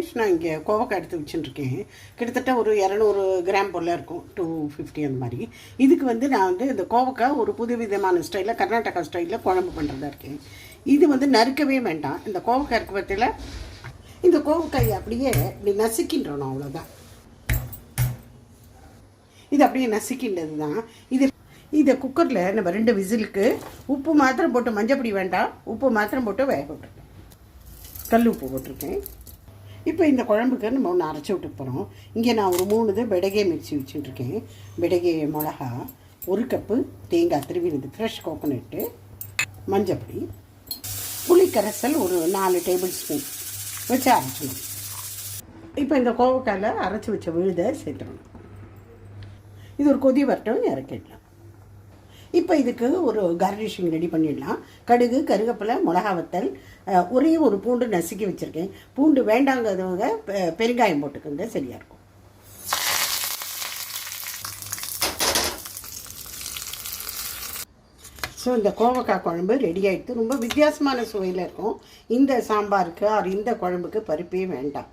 Friends, நான் இங்கே கோவக்காய் எடுத்து வச்சுட்டுருக்கேன். கிட்டத்தட்ட ஒரு 200 கிராம் போல் இருக்கும், 250 அந்த மாதிரி. இதுக்கு வந்து நான் வந்து இந்த கோவக்காய் ஒரு புது விதமான ஸ்டைலில், கர்நாடகா ஸ்டைலில் குழம்பு பண்ணுறதா இருக்கேன். இது வந்து நறுக்கவே வேண்டாம். இந்த கோவக்காய் இருக்க பற்றியில் இந்த கோவக்காயை அப்படியே இப்படி நசுக்கின்றணும், அவ்வளோதான். இது அப்படியே நசுக்கின்றது தான் இது. இதை குக்கரில் நம்ம 2 விசிலுக்கு உப்பு மாத்திரம் போட்டு, மஞ்சப்பொடி வேண்டாம், உப்பு மாத்திரம் போட்டு வேக விட்டுருக்கேன். கல் உப்பு போட்டிருக்கேன். இப்போ இந்த குழம்புக்கு நம்ம ஒன்று அரைச்சி விட்டு போகிறோம். இங்கே நான் ஒரு 3 பெடகே மிக்சி வச்சுட்டுருக்கேன். பெடகே மிளகா, 1 கப்பு தேங்காய் திருவினது, ஃப்ரெஷ் கோகோனட்டு, மஞ்சப்பொடி, புளி கரைசல் ஒரு 4 டேபிள் ஸ்பூன் வச்சு அரைச்சிடணும். இப்போ இந்த கோவக்காயில் அரைச்சி வச்ச விழுதை சேர்த்துடணும். இது ஒரு கொதி வரட்டும், இறக்கிடலாம். இப்போ இதுக்கு ஒரு கார்னிஷிங் ரெடி பண்ணிடலாம். கடுகு, கருவேப்பிலை, மிளகா வத்தல், ஒரே ஒரு பூண்டு நசுக்கி வச்சுருக்கேன். பூண்டு வேண்டாங்கிறவங்க பெருங்காயம் போட்டுக்கோங்க, சரியாக இருக்கும். ஸோ இந்த கோவக்காய் குழம்பு ரெடி ஆகிடுது. ரொம்ப வித்தியாசமான சுவையில் இருக்கும். இந்த சாம்பாருக்கு இந்த குழம்புக்கு பருப்பே வேண்டாம்.